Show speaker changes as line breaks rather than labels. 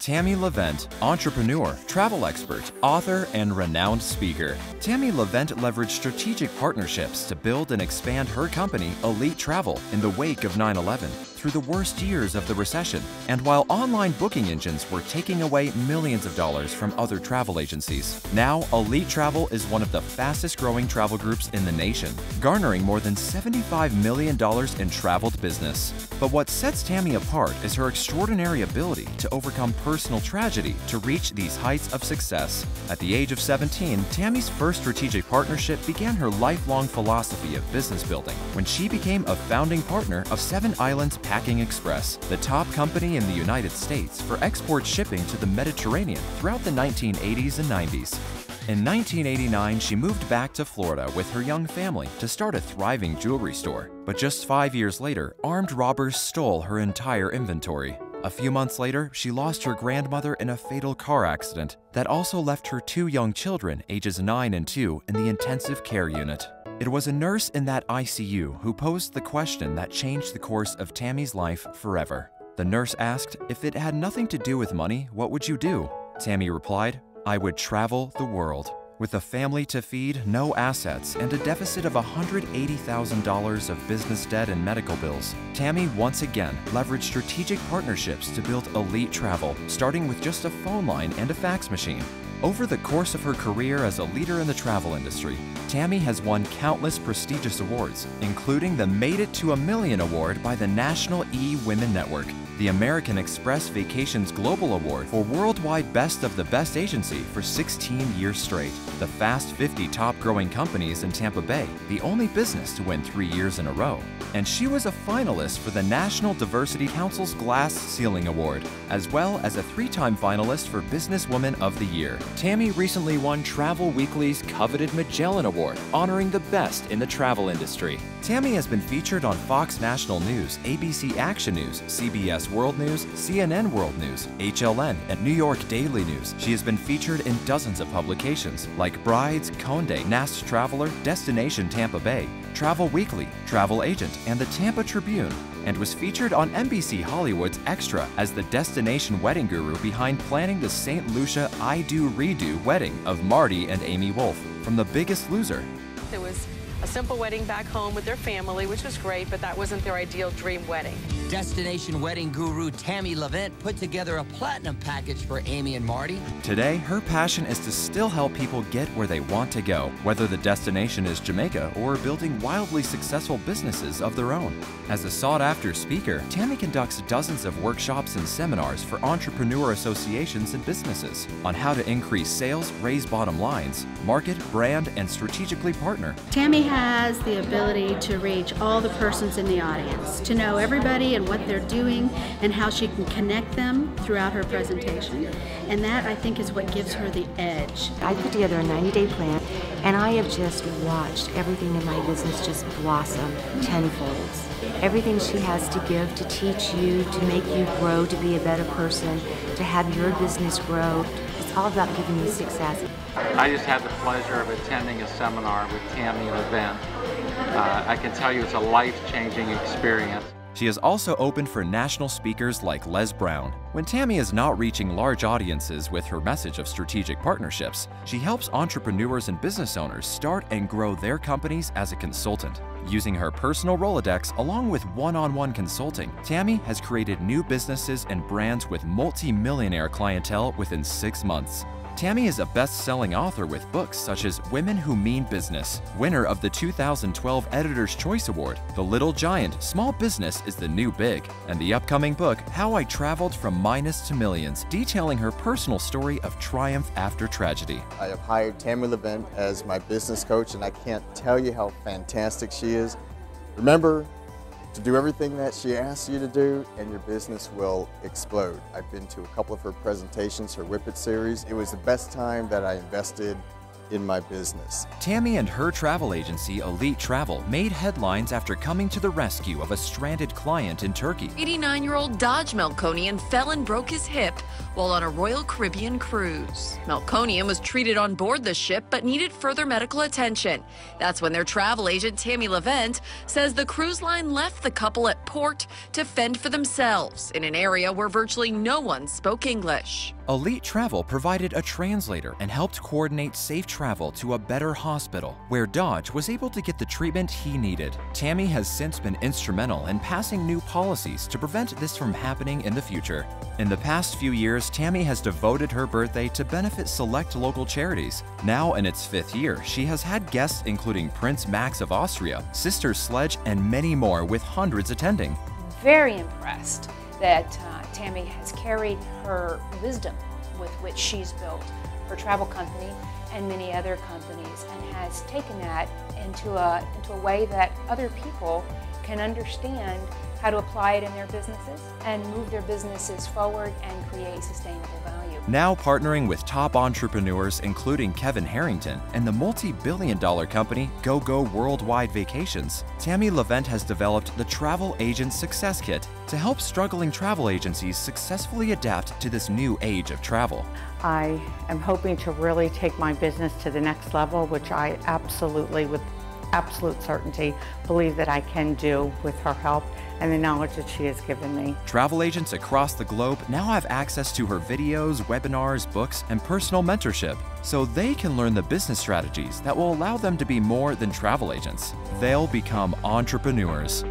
Tammy Levent, entrepreneur, travel expert, author, and renowned speaker. Tammy Levent leveraged strategic partnerships to build and expand her company, Elite Travel, in the wake of 9/11, through the worst years of the recession, and while online booking engines were taking away millions of dollars from other travel agencies. Now, Elite Travel is one of the fastest-growing travel groups in the nation, garnering more than $75 million in traveled business. But what sets Tammy apart is her extraordinary ability to overcome personal tragedy to reach these heights of success. At the age of 17, Tammy's first strategic partnership began her lifelong philosophy of business building when she became a founding partner of Seven Islands Packing Express, the top company in the United States for export shipping to the Mediterranean throughout the 1980s and 90s. In 1989, she moved back to Florida with her young family to start a thriving jewelry store. But just 5 years later, armed robbers stole her entire inventory. A few months later, she lost her grandmother in a fatal car accident that also left her two young children, ages 9 and 2, in the intensive care unit. It was a nurse in that ICU who posed the question that changed the course of Tammy's life forever. The nurse asked, "If it had nothing to do with money, what would you do?" Tammy replied, "I would travel the world." With a family to feed, no assets, and a deficit of $180,000 of business debt and medical bills, Tammy once again leveraged strategic partnerships to build Elite Travel, starting with just a phone line and a fax machine. Over the course of her career as a leader in the travel industry, Tammy has won countless prestigious awards, including the Made It to a Million Award by the National E-Women Network, the American Express Vacations Global Award for Worldwide Best of the Best Agency for 16 years straight, the Fast 50 Top Growing Companies in Tampa Bay, the only business to win 3 years in a row, and she was a finalist for the National Diversity Council's Glass Ceiling Award, as well as a 3-time finalist for Businesswoman of the Year. Tammy recently won Travel Weekly's coveted Magellan Award, honoring the best in the travel industry. Tammy has been featured on Fox National News, ABC Action News, CBS World News, CNN World News, HLN, and New York Daily News. She has been featured in dozens of publications like Brides, Condé, Nast Traveler, Destination Tampa Bay, Travel Weekly, Travel Agent, and the Tampa Tribune, and was featured on NBC Hollywood's Extra as the destination wedding guru behind planning the St. Lucia I Do Redo wedding of Marty and Amy Wolf from The Biggest Loser.
It was a simple wedding back home with their family, which was great, but that wasn't their ideal dream wedding.
Destination wedding guru Tammy Levent put together a platinum package for Amy and Marty.
Today, her passion is to still help people get where they want to go, whether the destination is Jamaica or building wildly successful businesses of their own. As a sought-after speaker, Tammy conducts dozens of workshops and seminars for entrepreneur associations and businesses on how to increase sales, raise bottom lines, market, brand, and strategically partner.
Tammy has the ability to reach all the persons in the audience, to know everybody and what they're doing and how she can connect them throughout her presentation. And that, I think, is what gives her the edge.
I put together a 90-day plan, and I have just watched everything in my business just blossom tenfold. Everything she has to give, to teach you, to make you grow, to be a better person, to have your business grow. It's all about giving you success.
I just had the pleasure of attending a seminar with Tammy Levent. I can tell you it's a life-changing experience.
She is also open for national speakers like Les Brown. When Tammy is not reaching large audiences with her message of strategic partnerships, she helps entrepreneurs and business owners start and grow their companies as a consultant. Using her personal Rolodex along with one-on-one consulting, Tammy has created new businesses and brands with multi-millionaire clientele within 6 months. Tammy is a best-selling author with books such as Women Who Mean Business, winner of the 2012 Editor's Choice Award, The Little Giant, Small Business is the New Big, and the upcoming book, How I Traveled from Minus to Millions, detailing her personal story of triumph after tragedy.
I have hired Tammy Levent as my business coach, and I can't tell you how fantastic she is. Remember to do everything that she asks you to do, and your business will explode. I've been to a couple of her presentations, her Whip It series. It was the best time that I invested in my business.
Tammy and her travel agency, Elite Travel, made headlines after coming to the rescue of a stranded client in Turkey.
89-year-old Dodge Melkonian fell and broke his hip while on a Royal Caribbean cruise. Melkonian was treated on board the ship but needed further medical attention. That's when their travel agent, Tammy Levent, says the cruise line left the couple at port to fend for themselves in an area where virtually no one spoke English.
Elite Travel provided a translator and helped coordinate safe travel to a better hospital, where Dodge was able to get the treatment he needed. Tammy has since been instrumental in passing new policies to prevent this from happening in the future. In the past few years, Tammy has devoted her birthday to benefit select local charities. Now in its 5th year, she has had guests including Prince Max of Austria, Sister Sledge, and many more, with hundreds attending.
Very impressed that Tammy has carried her wisdom with which she's built her travel company and many other companies, and has taken that into a way that other people can understand how to apply it in their businesses and move their businesses forward and create sustainable value.
Now partnering with top entrepreneurs including Kevin Harrington and the multi-billion-dollar company GoGo Worldwide Vacations, Tammy Levent has developed the Travel Agent Success Kit to help struggling travel agencies successfully adapt to this new age of travel.
I am hoping to really take my business to the next level, which I absolutely, with absolute certainty, believe that I can do with her help and the knowledge that she has given me.
Travel agents across the globe now have access to her videos, webinars, books, and personal mentorship, so they can learn the business strategies that will allow them to be more than travel agents. They'll become entrepreneurs.